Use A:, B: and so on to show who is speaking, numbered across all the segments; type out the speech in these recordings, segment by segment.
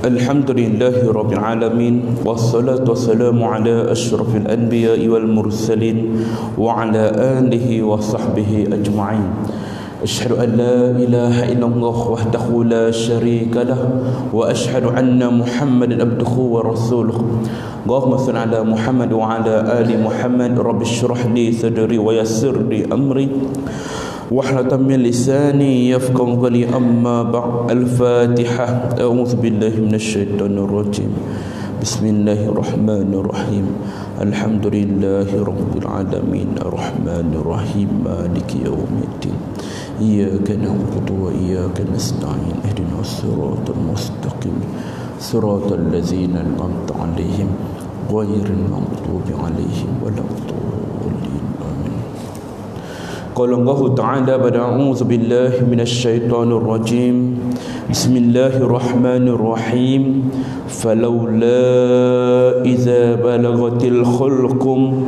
A: Alhamdulillahi Rabbil Alamin, wassalatu wassalamu ala ashrafil anbiya'i wal mursalin wa ala alihi wa sahbihi ajma'in. Asyhadu an la ilaha illallah wahdahu la syarika lah wa asyhadu anna Muhammadan abduhu wa rasuluh. Allahumma shalli ala Muhammad wa ala ali Muhammad. Rabbi shrah li sadri wa yassir li amri wahlatan min lisani yafqahu qawli. Amma ba'd. Al-Fatihah. A'udzu billahi minasy syaithanir rajim. Bismillahirrahmanirrahim. Alhamdulillahi rabbil alamin, arrahmanir rahim, maliki yaumiddin. Iyyaka na'budu wa iyyaka nasta'in. Ihdinas siratal mustaqim, siratal ladzina an'amta 'alaihim ghairil maghdubi 'alaihim waladdallin. Qala Allah Ta'ala ba'da a'udzu billahi minasy syaithanir rajim. Bismillahirrahmanirrahim. Falawla idza balagatil khulqum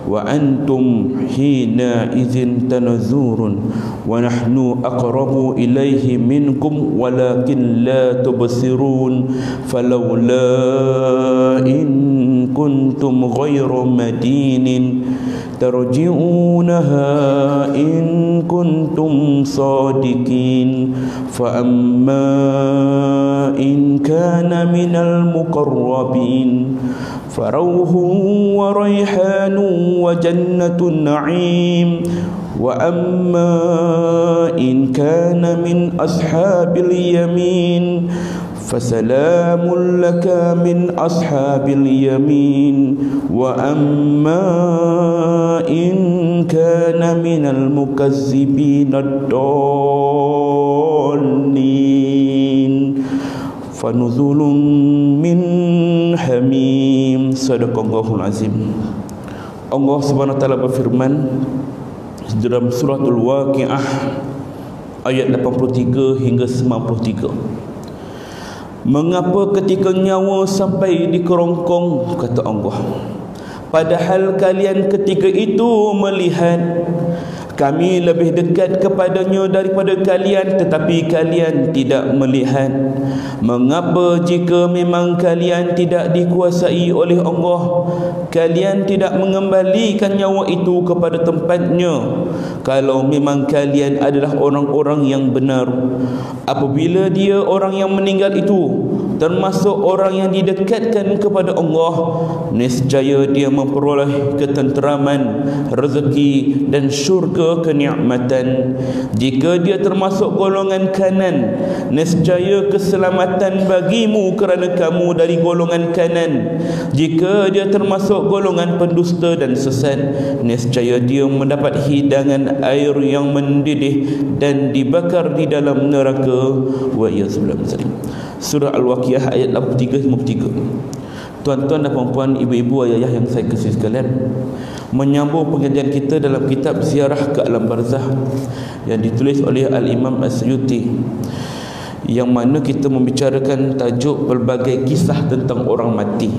A: wa antum hina idzin tanzurun wa nahnu aqrabu ilayhi minkum walakin la tubsirun. Falawla in kuntum ghayra madinin tarji'unaha in kuntum sadiqin. Fa amma in kana minal muqarrabin farauhun wa rayhanun wa jannatun na'im. Wa amma in kana min ashabil yamin fasalamun laka min ashabil yamin. Wa amma in kana minal mukazzibin ad-dallin fanuzulun min hamim. Sadaqallahul azim. Allah Subhanahu wa taala berfirman dalam suratul Waqiah ayat 83 hingga 93. Mengapa ketika nyawa sampai di kerongkong, kata Allah, padahal kalian ketika itu melihat kami lebih dekat kepadanya daripada kalian, tetapi kalian tidak melihat. Mengapa jika memang kalian tidak dikuasai oleh Allah, kalian tidak mengembalikan nyawa itu kepada tempatnya? Kalau memang kalian adalah orang-orang yang benar, apabila dia orang yang meninggal itu termasuk orang yang didekatkan kepada Allah, nescaya dia memperoleh ketenteraman, rezeki dan syurga kenikmatan. Jika dia termasuk golongan kanan, nescaya keselamatan bagimu kerana kamu dari golongan kanan. Jika dia termasuk golongan pendusta dan sesat, nescaya dia mendapat hidangan air yang mendidih dan dibakar di dalam neraka. Wa yazlam zalim. Surah Al-Waqiah ayat 83-53. Tuan-tuan dan puan-puan, ibu-ibu, ayah yang saya kasihi sekalian, menyambung pengajian kita dalam kitab Ziarah ke Alam Barzah yang ditulis oleh Al-Imam As-Suyuti, yang mana kita membicarakan tajuk pelbagai kisah tentang orang mati.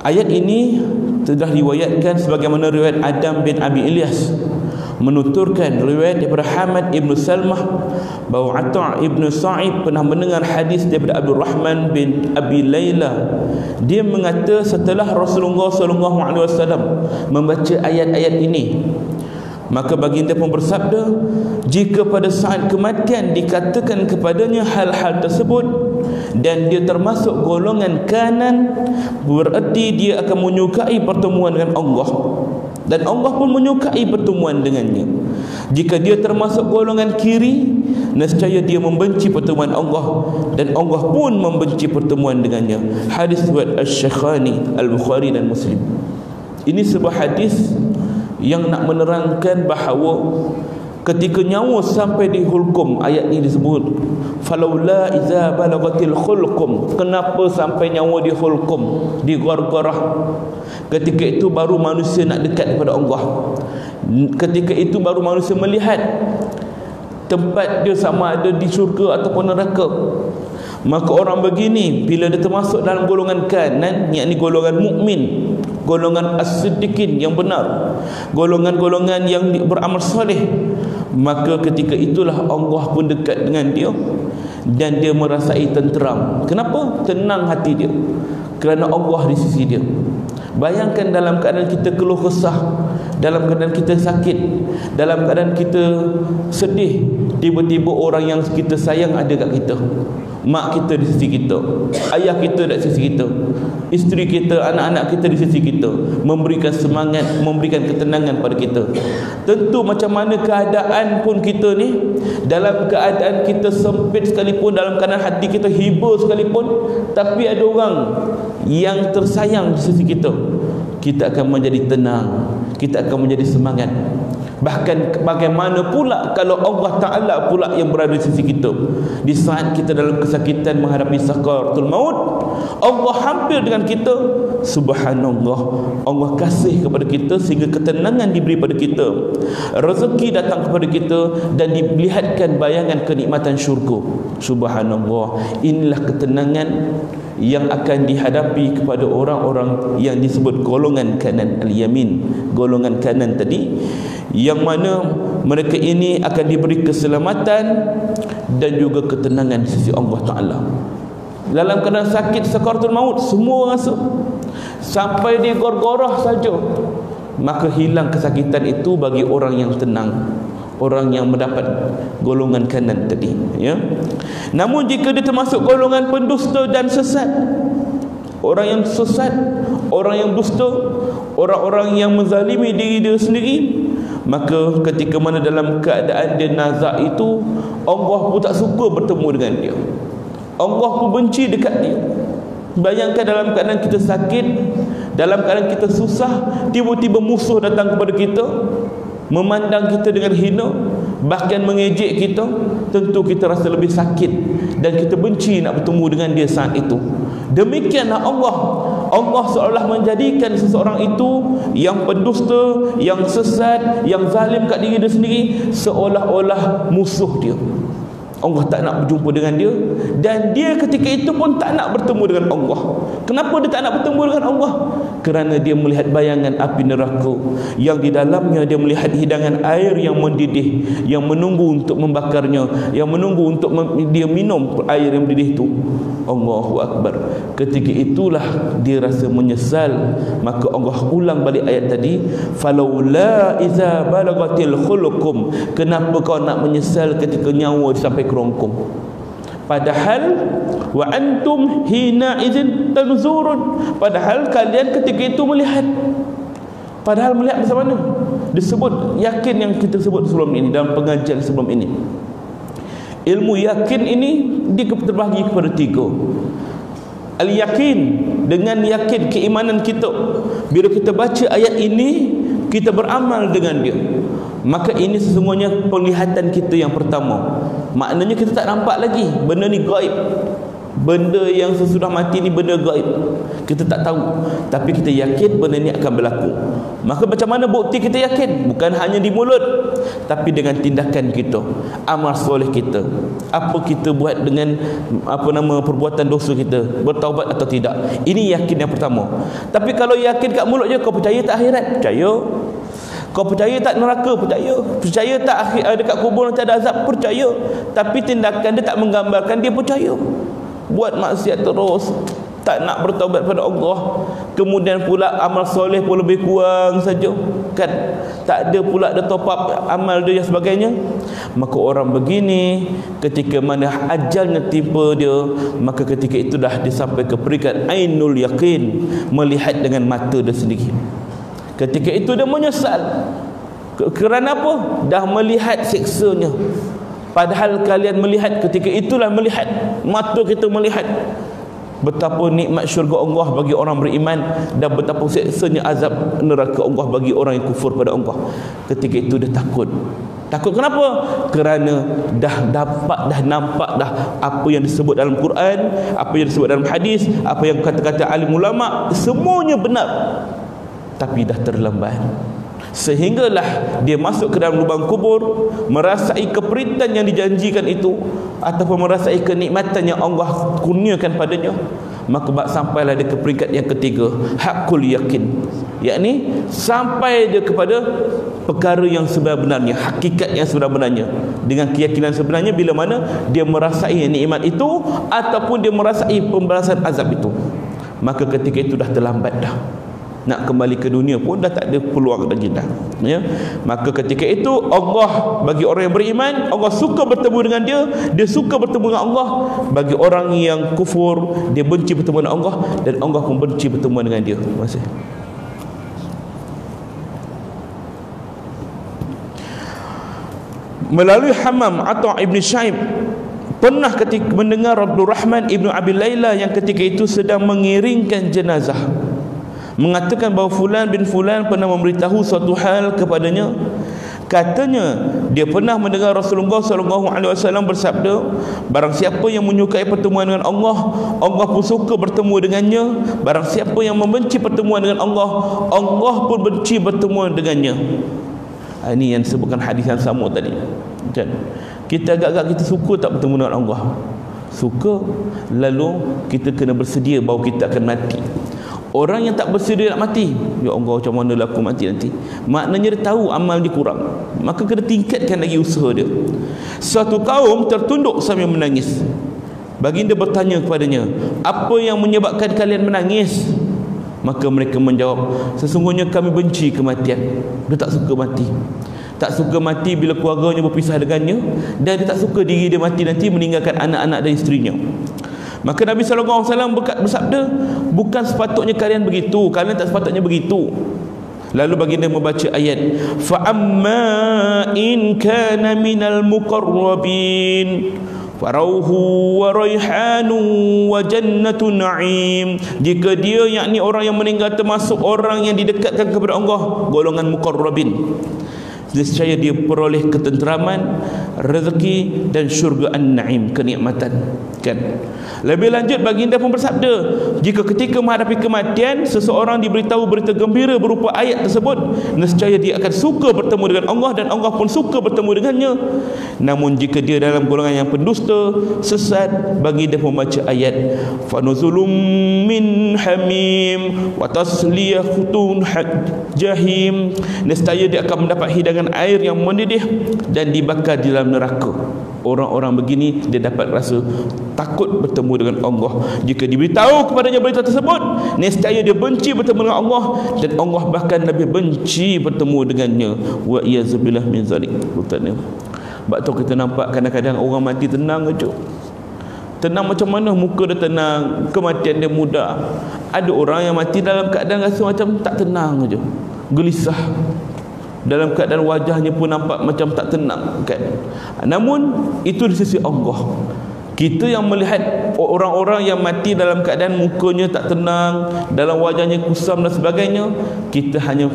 A: Ayat ini telah riwayatkan sebagaimana riwayat Adam bin Abi Ilyas menuturkan riwayat daripada Hamad ibn Salmah bahawa Atta' ibn Sa'id pernah mendengar hadis daripada Abdul Rahman bin Abi Layla. Dia mengata setelah Rasulullah SAW membaca ayat-ayat ini, maka baginda pun bersabda, jika pada saat kematian dikatakan kepadanya hal-hal tersebut dan dia termasuk golongan kanan, berarti dia akan menyukai pertemuan dengan Allah, dan Allah pun menyukai pertemuan dengannya. Jika dia termasuk golongan kiri, nescaya dia membenci pertemuan Allah, dan Allah pun membenci pertemuan dengannya. Hadis riwayat Asy-Syakhani, Al-Bukhari dan Muslim. Ini sebuah hadis yang nak menerangkan bahawa ketika nyawa sampai di hulqum, ayat ini disebut falawla iza balagatil khulqum. Kenapa sampai nyawa di hulqum, di gargarah? Ketika itu baru manusia nak dekat kepada Allah. Ketika itu baru manusia melihat tempat dia sama ada di syurga ataupun neraka. Maka orang begini bila dia termasuk dalam golongan kanan, yakni golongan mukmin, golongan as-siddiqin yang benar, golongan-golongan yang beramal soleh, maka ketika itulah Allah pun dekat dengan dia. dan dia merasai tenteram. Kenapa? Tenang hati dia kerana Allah di sisi dia. Bayangkan dalam keadaan kita keluh kesah, dalam keadaan kita sakit, dalam keadaan kita sedih, tiba-tiba orang yang kita sayang ada kat kita. Mak kita di sisi kita, ayah kita di sisi kita, isteri kita, anak-anak kita di sisi kita, memberikan semangat, memberikan ketenangan pada kita. Tentu macam mana keadaan pun kita ni, dalam keadaan kita sempit sekalipun, dalam keadaan hati kita hibur sekalipun, tapi ada orang yang tersayang di sisi kita, kita akan menjadi tenang, kita akan menjadi semangat. Bahkan bagaimana pula kalau Allah Ta'ala pula yang berada di sisi kita di saat kita dalam kesakitan menghadapi sakaratul maut, Allah hampir dengan kita. Subhanallah, Allah kasih kepada kita sehingga ketenangan diberi pada kita, rezeki datang kepada kita, dan dilihatkan bayangan kenikmatan syurga. Subhanallah, inilah ketenangan yang akan dihadapi kepada orang-orang yang disebut golongan kanan al-yamin, golongan kanan tadi, yang mana mereka ini akan diberi keselamatan dan juga ketenangan di sisi Allah Ta'ala. Dalam keadaan sakit sakaratul maut, semua rasa sampai dia gorgorah saja, maka hilang kesakitan itu bagi orang yang tenang, orang yang mendapat golongan kanan tadi, ya. Namun jika dia termasuk golongan pendusta dan sesat, orang yang sesat, orang yang dusta, orang-orang yang menzalimi diri dia sendiri, maka ketika mana dalam keadaan dia nazak itu, Allah pun tak suka bertemu dengan dia, Allah pun benci dekat dia. Bayangkan dalam keadaan kita sakit, dalam keadaan kita susah, tiba-tiba musuh datang kepada kita, memandang kita dengan hina, bahkan mengejek kita. Tentu kita rasa lebih sakit dan kita benci nak bertemu dengan dia saat itu. Demikianlah Allah seolah menjadikan seseorang itu yang pendusta, yang sesat, yang zalim kat diri dia sendiri, seolah-olah musuh dia. Allah tak nak berjumpa dengan dia, dan dia ketika itu pun tak nak bertemu dengan Allah. Kenapa dia tak nak bertemu dengan Allah? Kerana dia melihat bayangan api neraka yang di dalamnya dia melihat hidangan air yang mendidih, yang menunggu untuk membakarnya, yang menunggu untuk dia minum air yang mendidih itu. Allahu Akbar. Ketika itulah dia rasa menyesal. Maka Allah ulang balik ayat tadi, falaula iza balagatil khulukum, kenapa kau nak menyesal ketika nyawa sampai kerongkong? Padahal wa antum hina idzin tanzurun, padahal kalian ketika itu melihat. Padahal melihat macam mana? Disebut yakin yang kita sebut sebelum ini, dalam pengajian sebelum ini. Ilmu yakin ini terbahagi kepada tiga. Al-yakin, dengan yakin keimanan kita, bila kita baca ayat ini, kita beramal dengan dia, maka ini sesungguhnya penglihatan kita yang pertama. Maknanya kita tak nampak lagi, benda ni gaib. Benda yang sesudah mati ni benda gaib, kita tak tahu, tapi kita yakin benda ni akan berlaku. Maka macam mana bukti kita yakin? Bukan hanya di mulut, tapi dengan tindakan kita, amal soleh kita, apa kita buat dengan perbuatan dosa kita, bertaubat atau tidak. Ini yakin yang pertama. Tapi kalau yakin kat mulut je, kau percaya tak akhirat? Percaya. Kau percaya tak neraka? Percaya. Percaya tak dekat kubur nanti ada azab? Percaya. Tapi tindakan dia tak menggambarkan dia percaya. Buat maksiat terus, tak nak bertaubat pada Allah, kemudian pula amal soleh pun lebih kurang saja, kan? Tak ada pula ada top up amal dia dan sebagainya. Maka orang begini ketika mana ajalnya timpa dia, maka ketika itu dah disampai ke peringkat ainul yakin, melihat dengan mata dia sendiri. Ketika itu dia menyesal. Kerana apa? Dah melihat siksanya. Padahal kalian melihat, ketika itulah melihat, mata kita melihat betapa nikmat syurga Allah bagi orang beriman, dan betapa siksanya azab neraka Allah bagi orang yang kufur pada Allah. Ketika itu dia takut. Takut kenapa? Kerana dah nampak dah apa yang disebut dalam Quran, apa yang disebut dalam hadis, apa yang kata-kata alim ulama, semuanya benar. Tapi dah terlambat. Sehinggalah dia masuk ke dalam lubang kubur, merasai keperitan yang dijanjikan itu, ataupun merasai kenikmatan yang Allah kurniakan padanya. maka sampailah dia ke peringkat yang ketiga, hakul yakin, yakni sampai dia kepada perkara yang sebenarnya, hakikat yang sebenarnya, dengan keyakinan sebenarnya bila mana dia merasai nikmat itu ataupun dia merasai pembalasan azab itu. Maka ketika itu dah terlambat dah, nak kembali ke dunia pun dah tak ada peluang lagi dah, ya. Maka ketika itu Allah, bagi orang yang beriman, Allah suka bertemu dengan dia suka bertemu dengan Allah. Bagi orang yang kufur, dia benci bertemu dengan Allah, dan Allah pun benci bertemu dengan dia. Terima kasih. Melalui Hammam atau Ibn Syaib pernah ketika mendengar Abdul Rahman Ibn Abi Layla yang ketika itu sedang mengiringkan jenazah, mengatakan bahawa fulan bin fulan pernah memberitahu suatu hal kepadanya. Katanya dia pernah mendengar Rasulullah SAW bersabda, barang siapa yang menyukai pertemuan dengan Allah, Allah pun suka bertemu dengannya. Barang siapa yang membenci pertemuan dengan Allah, Allah pun benci bertemu dengannya. Ini yang disebutkan hadis yang sama tadi, kan? Kita agak-agak kita suka tak bertemu dengan Allah? Suka. Lalu kita kena bersedia bahawa kita akan mati. Orang yang tak bersedia nak mati, ya Allah, macam mana lah aku mati nanti, maknanya dia tahu amal dia kurang, maka kena tingkatkan lagi usaha dia. Suatu kaum tertunduk sambil menangis. Baginda bertanya kepadanya, apa yang menyebabkan kalian menangis? Maka mereka menjawab, sesungguhnya kami benci kematian. Dia tak suka mati. Tak suka mati bila keluarganya berpisah dengannya, dan dia tak suka diri dia mati nanti meninggalkan anak-anak dan isterinya. Maka Nabi SAW bersabda, bukan sepatutnya kalian begitu, kalian tak sepatutnya begitu. Lalu baginda membaca ayat, fa amma in kana minal muqarrabin farauhu wa raihanu wa jannatu na'im. Jika dia, yakni orang yang meninggal, termasuk orang yang didekatkan kepada Allah, golongan muqarrabin, nescaya dia peroleh ketenteraman, rezeki dan syurga an-na'im, kenikmatan, kan? Lebih lanjut baginda pun bersabda, jika ketika menghadapi kematian seseorang diberitahu berita gembira berupa ayat tersebut, nescaya dia akan suka bertemu dengan Allah, dan Allah pun suka bertemu dengannya. Namun jika dia dalam golongan yang pendusta, sesat, baginda pun membaca ayat, fanuzulum min hamim wa tasliyatun jahim, nescaya dia akan mendapat hidangan air yang mendidih dan dibakar di dalam neraka. Orang-orang begini dia dapat rasa takut bertemu dengan Allah. Jika diberitahu kepadanya berita tersebut, nescaya dia benci bertemu dengan Allah, dan Allah bahkan lebih benci bertemu dengannya. Wa iyazubillah min zalik. Sebab tu kita nampak kadang-kadang orang mati tenang aja. Tenang macam mana? Muka dia tenang, kematian dia mudah. Ada orang yang mati dalam keadaan rasa macam tak tenang aja, gelisah, dalam keadaan wajahnya pun nampak macam tak tenang, kan? Namun itu di sisi Allah. Kita yang melihat orang-orang yang mati dalam keadaan mukanya tak tenang, dalam wajahnya kusam dan sebagainya, kita hanya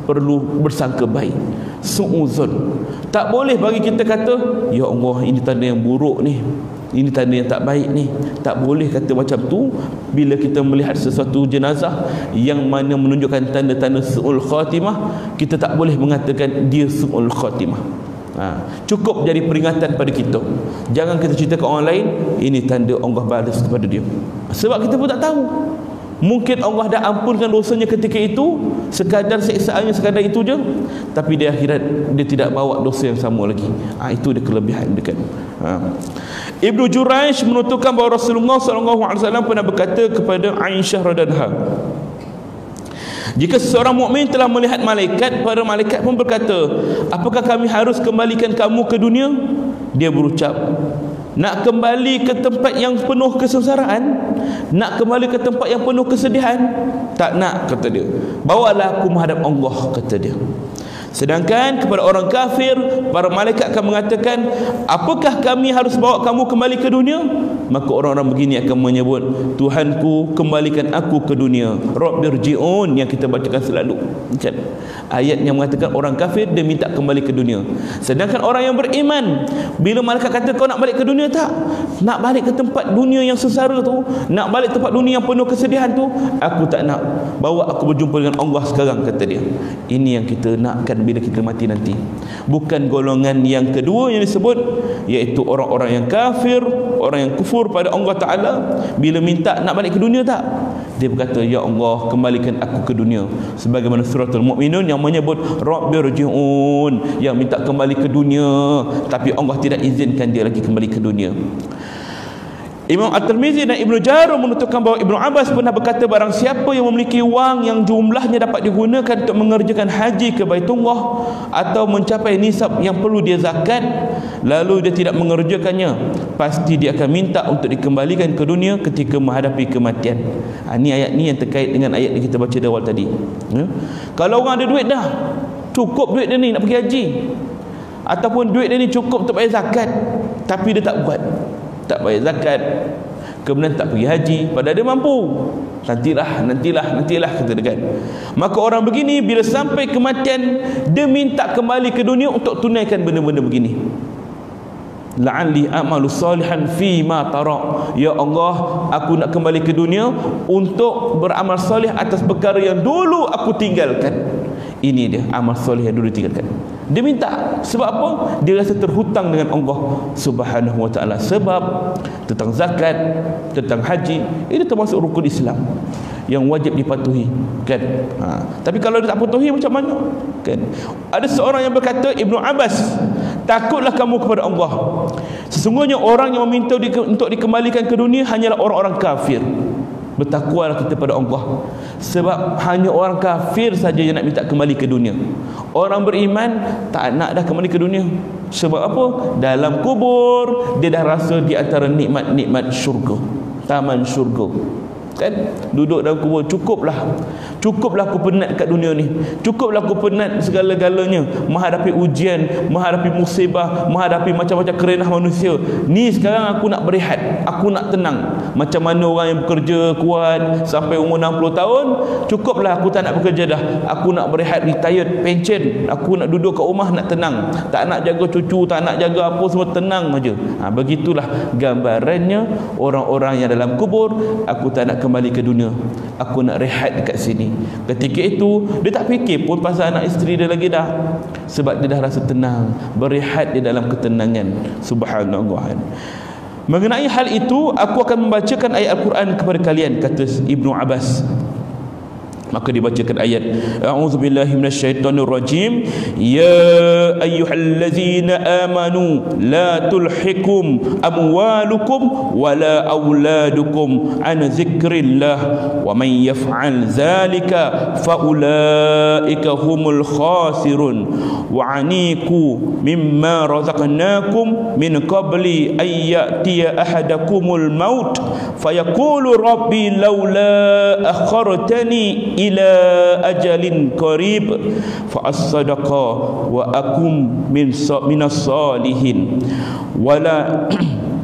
A: perlu bersangka baik, su'uzon. Tak boleh bagi kita kata, ya Allah, ini tanda yang buruk ni, ini tanda yang tak baik ni. Tak boleh kata macam tu bila kita melihat sesuatu jenazah yang mana menunjukkan tanda-tanda su'ul khatimah. Kita tak boleh mengatakan dia su'ul khatimah. Cukup jadi peringatan pada kita. Jangan kita cerita ke orang lain, ini tanda Allah balas kepada dia. Sebab kita pun tak tahu, mungkin Allah dah ampunkan dosanya ketika itu, sekadar siksaannya sekadar itu je, tapi di akhirat dia tidak bawa dosa yang sama lagi. Itu dia kelebihan dia, kan? Ibnu Jurayj menuturkan bahawa Rasulullah SAW pernah berkata kepada Aisyah radhiyallahu anha, jika seseorang mukmin telah melihat malaikat, para malaikat pun berkata, apakah kami harus kembalikan kamu ke dunia? Dia berucap, nak kembali ke tempat yang penuh kesengsaraan? Nak kembali ke tempat yang penuh kesedihan? Tak nak, kata dia. Bawalah aku menghadap Allah, kata dia. Sedangkan kepada orang kafir, para malaikat akan mengatakan, apakah kami harus bawa kamu kembali ke dunia? Maka orang-orang begini akan menyebut, Tuhanku, kembalikan aku ke dunia. Rabbirji'un, yang kita bacakan selalu, kan? Ayat yang mengatakan orang kafir dia minta kembali ke dunia. Sedangkan orang yang beriman, bila malaikat kata kau nak balik ke dunia, tak nak balik ke tempat dunia yang sengsara tu, nak balik tempat dunia yang penuh kesedihan tu, aku tak nak. Bawa aku berjumpa dengan Allah sekarang, kata dia. Ini yang kita nakkan bila kita mati nanti. Bukan golongan yang kedua yang disebut, iaitu orang-orang yang kafir, orang yang kufur pada Allah Ta'ala, bila minta nak balik ke dunia tak? Dia berkata, ya Allah, kembalikan aku ke dunia. Sebagaimana suratul Mu'minun yang menyebut Rabbirji'un, yang minta kembali ke dunia, tapi Allah tidak izinkan dia lagi kembali ke dunia. Imam At-Tirmizi dan Ibnu Jarud menutupkan bahawa Ibnu Abbas pernah berkata, barang siapa yang memiliki wang yang jumlahnya dapat digunakan untuk mengerjakan haji ke Baitullah atau mencapai nisab yang perlu dia zakat, lalu dia tidak mengerjakannya, pasti dia akan minta untuk dikembalikan ke dunia ketika menghadapi kematian. Ini ayat ni yang terkait dengan ayat yang kita baca di awal tadi. Kalau orang ada duit dah, cukup duit dia ni nak pergi haji, ataupun duit dia ni cukup untuk bayar zakat, tapi dia tak buat, tak bayar zakat, kemudian tak pergi haji, padahal dia mampu. Nantilah kata dia kan. Maka orang begini bila sampai kematian, dia minta kembali ke dunia untuk tunaikan benda-benda begini. La'alli a'malu salihan fi ma tara. Ya Allah, aku nak kembali ke dunia untuk beramal soleh atas perkara yang dulu aku tinggalkan. Ini dia amal soleh yang dulu tinggalkan. Dia minta sebab apa? Dia rasa terhutang dengan Allah Subhanahu wa taala. Sebab tentang zakat, tentang haji, ini termasuk rukun Islam yang wajib dipatuhi, kan? Tapi kalau dia tak patuhi macam mana? Kan? Ada seorang yang berkata, Ibnu Abbas, takutlah kamu kepada Allah. Sesungguhnya orang yang meminta untuk dikembalikan ke dunia hanyalah orang-orang kafir. Bertakwalah kita pada Allah, sebab hanya orang kafir saja yang nak minta kembali ke dunia. Orang beriman tak nak dah kembali ke dunia. Sebab apa? Dalam kubur dia dah rasa di antara nikmat-nikmat syurga, taman syurga, kan? Duduk dalam kubur, cukuplah aku penat kat dunia ni, cukuplah aku penat segala-galanya, menghadapi ujian, menghadapi musibah, menghadapi macam-macam kerenah manusia ni. Sekarang aku nak berehat, aku nak tenang. Macam mana orang yang bekerja kuat sampai umur 60 tahun, cukuplah aku tak nak bekerja dah, aku nak berehat, retired, pension, aku nak duduk kat rumah, nak tenang, tak nak jaga cucu, tak nak jaga apa, semua tenang aja. Begitulah gambarannya orang-orang yang dalam kubur. Aku tak nak kembali ke dunia, aku nak rehat dekat sini. Ketika itu dia tak fikir pun pasal anak isteri dia lagi dah, sebab dia dah rasa tenang, berehat di dalam ketenangan. Subhanallah. Mengenai hal itu, aku akan membacakan ayat Al-Quran kepada kalian, kata Ibnu Abbas. Maka dibacakan ayat, a'udzubillahi minasyaitonirrajim, ya ayyuhallazina amanu la tulhikum amwalukum wala auladukum an zikrillah wa man yaf'al zalika faulaika humul khasirun wa aniku mimma razaqnakum min qabli ay ya'tiya ahadakumul maut fayaqulu rabbi laula akhartani ila ajalin qarib fa as-sadaqa wa akum minas salihin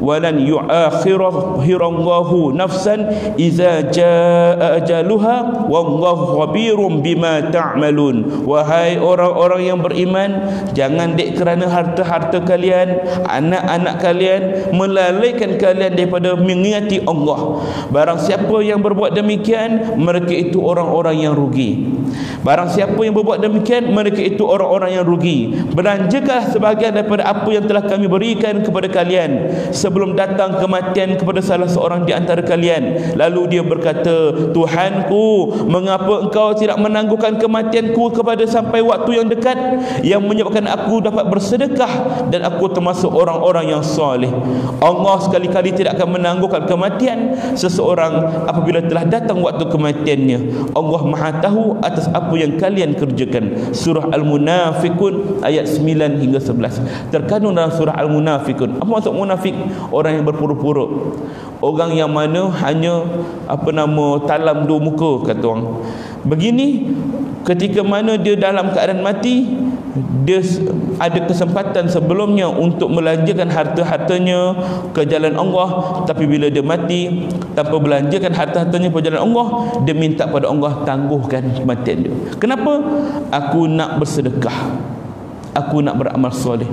A: walan yu'akhirallahu nafsan iza jaa ajaluha wallahu khabirum bima ta'malun. Wahai orang-orang yang beriman, jangan dek kerana harta-harta kalian, anak-anak kalian melalaikan kalian daripada mengingati Allah. Barang siapa yang berbuat demikian, mereka itu orang-orang yang rugi. Barang siapa yang berbuat demikian, mereka itu orang-orang yang rugi. Belanjakanlah sebahagian daripada apa yang telah kami berikan kepada kalian sebelum datang kematian kepada salah seorang di antara kalian. Lalu dia berkata, Tuhanku, mengapa engkau tidak menangguhkan kematianku kepada sampai waktu yang dekat, yang menyebabkan aku dapat bersedekah dan aku termasuk orang-orang yang soleh. Allah sekali-kali tidak akan menangguhkan kematian seseorang apabila telah datang waktu kematiannya. Allah Maha tahu atas apa yang kalian kerjakan. Surah Al-Munafikun ayat 9 hingga 11 terkandung dalam surah Al-Munafikun. Apa maksud munafik? Orang yang berpura-pura, orang yang mana hanya talam dua muka, kata orang. Begini, ketika mana dia dalam keadaan mati, dia ada kesempatan sebelumnya untuk melanjakan harta-hartanya ke jalan Allah, tapi bila dia mati tanpa belanjakan harta-hartanya ke jalan Allah, dia minta pada Allah tangguhkan kematian dia. Kenapa? Aku nak bersedekah, aku nak beramal soleh.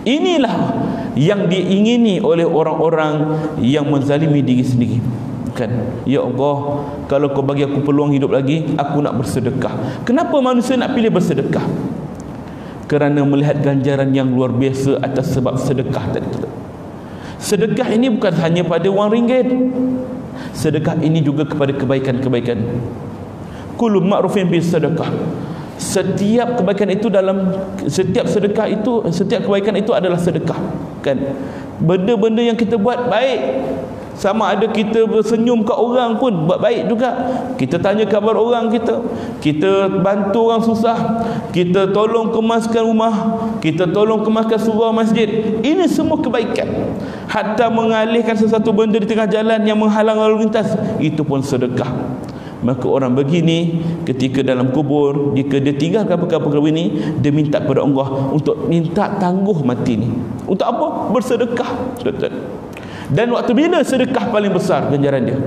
A: Inilah yang diingini oleh orang-orang yang menzalimi diri sendiri, kan? Ya Allah, kalau kau bagi aku peluang hidup lagi, aku nak bersedekah. Kenapa manusia nak pilih bersedekah? Kerana melihat ganjaran yang luar biasa atas sebab sedekah tadi. Sedekah ini bukan hanya pada wang ringgit. Sedekah ini juga kepada kebaikan-kebaikan. Kullu ma'rufin bis sedekah. Setiap kebaikan itu setiap sedekah itu, setiap kebaikan itu adalah sedekah, kan? Benda-benda yang kita buat baik, sama ada kita bersenyum ke orang pun buat baik juga. Kita tanya khabar orang kita bantu orang susah, kita tolong kemaskan rumah, kita tolong kemaskan surau masjid. Ini semua kebaikan. Hatta mengalihkan sesuatu benda di tengah jalan yang menghalang lalu lintas, itu pun sedekah. Maka orang begini ketika dalam kubur, jika dia tinggalkan perkara-perkara ini, dia minta kepada Allah untuk minta tangguh mati ni. Untuk apa? Bersedekah. Dan waktu bila sedekah paling besar ganjaran dia?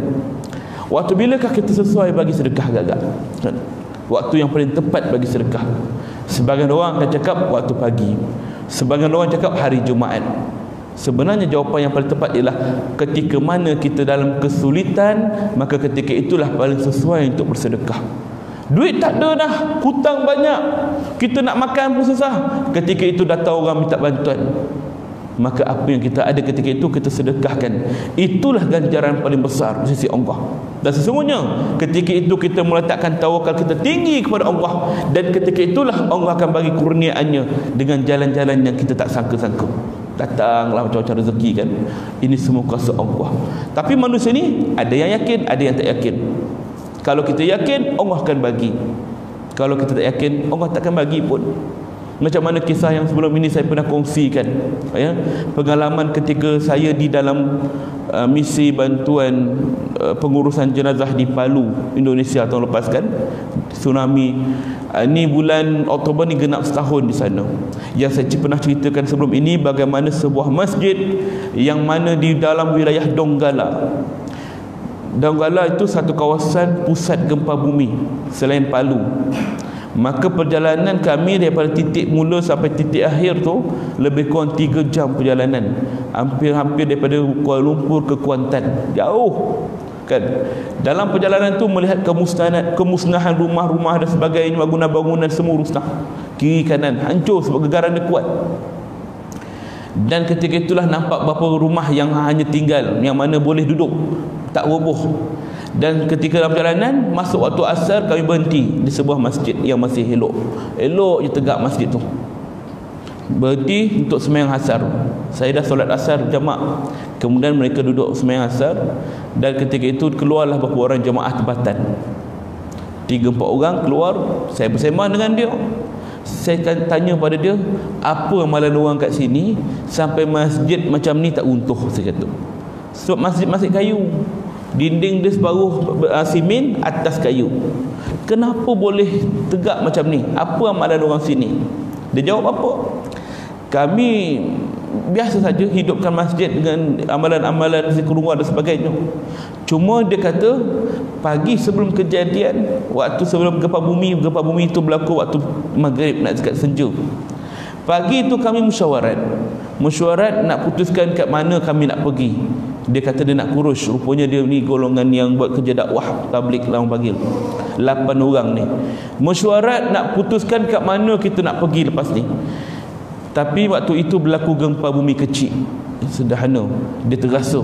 A: Waktu bilakah kita sesuai bagi sedekah agak-agak? Waktu yang paling tepat bagi sedekah. Sebagian orang akan cakap waktu pagi, sebagian orang cakap hari Jumaat. Sebenarnya jawapan yang paling tepat ialah ketika mana kita dalam kesulitan, maka ketika itulah paling sesuai untuk bersedekah. Duit tak ada dah, hutang banyak, kita nak makan pun susah, ketika itu datang orang minta bantuan, maka apa yang kita ada ketika itu kita sedekahkan. Itulah ganjaran paling besar di sisi Allah. Dan sesungguhnya ketika itu kita meletakkan tawakal kita tinggi kepada Allah, dan ketika itulah Allah akan bagi kurniaannya dengan jalan-jalan yang kita tak sangka-sangka. Datanglah macam-macam rezeki, kan? Ini semua kuasa Allah. Tapi manusia ni ada yang yakin, ada yang tak yakin. Kalau kita yakin, Allah akan bagi. Kalau kita tak yakin, Allah takkan bagi pun. Macam mana kisah yang sebelum ini saya pernah kongsikan, ya, pengalaman ketika saya di dalam misi bantuan pengurusan jenazah di Palu, Indonesia tahun lepas, kan, tsunami. Ini bulan Oktober ni genap setahun di sana. Yang saya pernah ceritakan sebelum ini bagaimana sebuah masjid yang mana di dalam wilayah Donggala. Donggala itu satu kawasan pusat gempa bumi selain Palu. Maka perjalanan kami daripada titik mula sampai titik akhir tu lebih kurang 3 jam perjalanan. Hampir-hampir daripada Kuala Lumpur ke Kuantan. Jauh, kan? Dalam perjalanan tu melihat kemusnahan rumah-rumah dan sebagainya, bangunan-bangunan semua rusnah, kiri kanan hancur sebab gegaran dia kuat. Dan ketika itulah nampak beberapa rumah yang hanya tinggal, yang mana boleh duduk, tak roboh. Dan ketika dalam perjalanan, masuk waktu asar, kami berhenti di sebuah masjid yang masih elok je tegak masjid tu. Berhenti untuk sembahyang asar. Saya dah solat asar jamak, kemudian mereka duduk sembahyang asar. Dan ketika itu keluarlah beberapa orang jemaah tempatan, 3-4 orang keluar. Saya bersama dengan dia. Saya tanya pada dia, apa amalan orang kat sini sampai masjid macam ni tak runtuh? Saya kata, sebab masjid kayu, dinding dia separuh simen, atas kayu. Kenapa boleh tegak macam ni? Apa amalan orang sini? Dia jawab apa? Kami biasa saja hidupkan masjid dengan amalan-amalan zikrullah dan sebagainya. Cuma dia kata pagi sebelum kejadian, waktu sebelum gempa bumi itu berlaku waktu maghrib nak dekat senja. Pagi itu kami mesyuarat nak putuskan kat mana kami nak pergi. Dia kata dia nak kurus. Rupanya dia ni golongan yang buat kerja dakwah tabligh lah orang panggil. 8 orang ni mesyuarat nak putuskan kat mana kita nak pergi lepas ni. Tapi waktu itu berlaku gempa bumi kecil, sederhana. Dia terasa.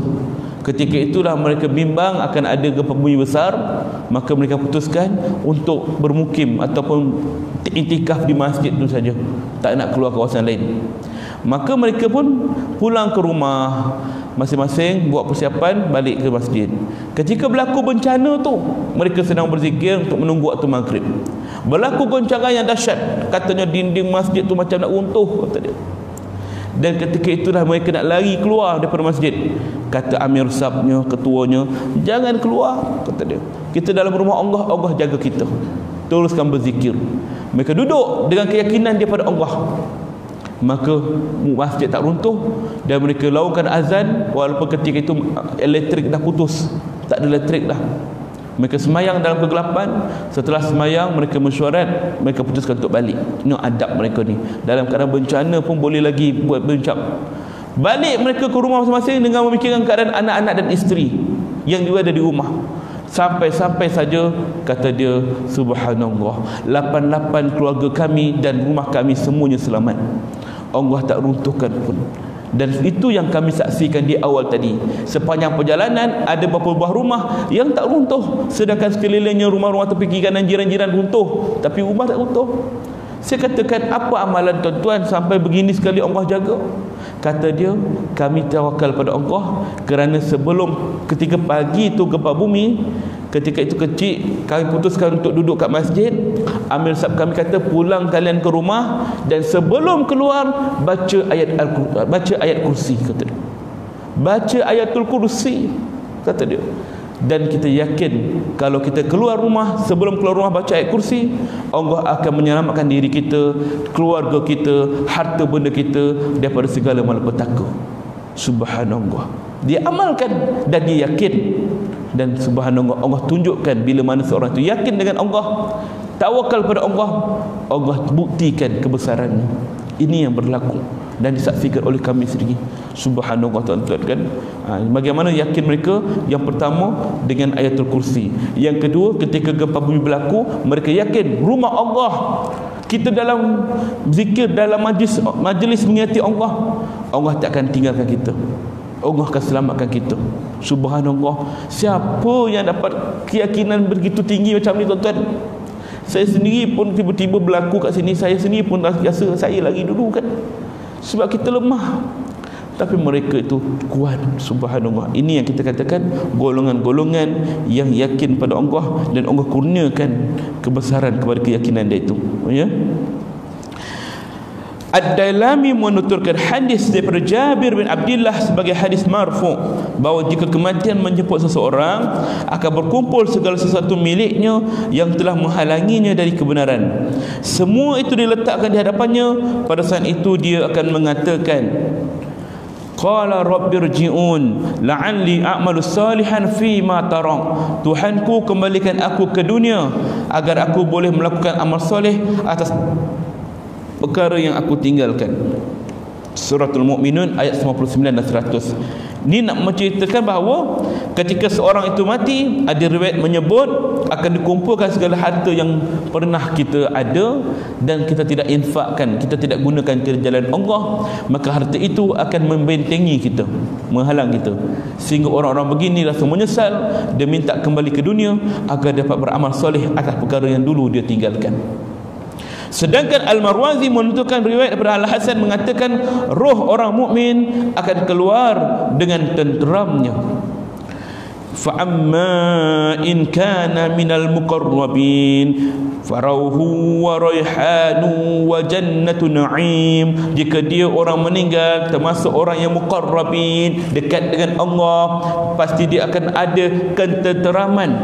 A: Ketika itulah mereka bimbang akan ada gempa bumi besar. Maka mereka putuskan untuk bermukim ataupun iktikaf di masjid itu saja, tak nak keluar kawasan lain. Maka mereka pun pulang ke rumah masing-masing, buat persiapan balik ke masjid. Ketika berlaku bencana tu, mereka sedang berzikir untuk menunggu waktu maghrib. Berlaku goncangan yang dahsyat, katanya dinding masjid tu macam nak runtuh, kata dia. Dan ketika itulah mereka nak lari keluar daripada masjid. Kata amir sabnya, ketuanya, jangan keluar, kata dia. Kita dalam rumah Allah, Allah jaga kita. Teruskan berzikir. Mereka duduk dengan keyakinan daripada Allah. Maka masjid tak runtuh, dan mereka lakukan azan walaupun ketika itu elektrik dah putus, tak ada elektrik dah. Mereka semayang dalam kegelapan. Setelah semayang mereka mesyuarat, mereka putuskan untuk balik. Ini adab mereka ni. Dalam keadaan bencana pun boleh lagi buat berucap. Balik mereka ke rumah masing-masing dengan memikirkan keadaan anak-anak dan isteri yang juga ada di rumah. Sampai-sampai saja kata dia, subhanallah, 88 keluarga kami dan rumah kami semuanya selamat. Allah tak runtuhkan pun. Dan itu yang kami saksikan di awal tadi. Sepanjang perjalanan ada beberapa buah rumah yang tak runtuh, sedangkan sekelilingnya rumah-rumah tepi kiri kanan jiran-jiran runtuh, tapi rumah tak runtuh. Saya katakan, apa amalan tuan-tuan sampai begini sekali Allah jaga? Kata dia, kami tawakal pada Allah kerana sebelum ketika pagi itu gempa bumi, ketika itu kecil, kami putuskan untuk duduk kat masjid. Amir Sahab kami kata, pulang kalian ke rumah dan sebelum keluar baca ayat kursi, kata dia. Baca ayatul kursi, kata dia. Dan kita yakin kalau kita keluar rumah, sebelum keluar rumah baca ayat kursi, Allah akan menyelamatkan diri kita, keluarga kita, harta benda kita daripada segala malapetaka. Subhanallah. Dia amalkan dan dia yakin. Dan subhanallah, Allah tunjukkan bila mana seorang itu yakin dengan Allah, tawakal pada Allah, Allah buktikan kebesarannya. Ini yang berlaku dan disaksikan oleh kami sendiri. Subhanallah, tuan-tuan kan. Bagaimana yakin mereka? Yang pertama dengan ayatul kursi. Yang kedua, ketika gempa bumi berlaku, mereka yakin rumah Allah. Kita dalam zikir, dalam majlis mengingati Allah, Allah tak akan tinggalkan kita. Allah akan selamatkan kita. Subhanallah. Siapa yang dapat keyakinan begitu tinggi macam ni, tuan-tuan? Saya sendiri pun tiba-tiba berlaku kat sini, saya sendiri pun rasa saya lagi dulu kan. Sebab kita lemah, tapi mereka itu kuat. Subhanallah. Ini yang kita katakan golongan-golongan yang yakin pada Allah, dan Allah kurniakan kebesaran kepada keyakinan dia itu, ya. Ad-Dailami menuturkan hadis daripada Jabir bin Abdullah sebagai hadis marfu' bahawa jika kematian menjemput seseorang, akan berkumpul segala sesuatu miliknya yang telah menghalanginya dari kebenaran. Semua itu diletakkan di hadapannya. Pada saat itu dia akan mengatakan, qala rabbirji'un la'alli a'malu salihan fi ma tarak. Tuhanku, kembalikan aku ke dunia agar aku boleh melakukan amal soleh atas perkara yang aku tinggalkan. Suratul Mu'minun ayat 99 dan 100. Ini nak menceritakan bahawa ketika seorang itu mati, ada riwayat menyebut akan dikumpulkan segala harta yang pernah kita ada dan kita tidak infakkan, kita tidak gunakan ke jalan Allah, maka harta itu akan membentengi kita, menghalang kita, sehingga orang-orang begini rasa menyesal. Dia minta kembali ke dunia agar dapat beramal soleh atas perkara yang dulu dia tinggalkan. Sedangkan Al-Marwazi menentukan riwayat daripada Al-Hasan mengatakan roh orang mukmin akan keluar dengan tenteramnya. Fa'amma in kana minal muqarrabin farauhu wa raihanu wa jannatu na'im. Jika dia orang meninggal termasuk orang yang muqarrabin, dekat dengan Allah, pasti dia akan ada ketenteraman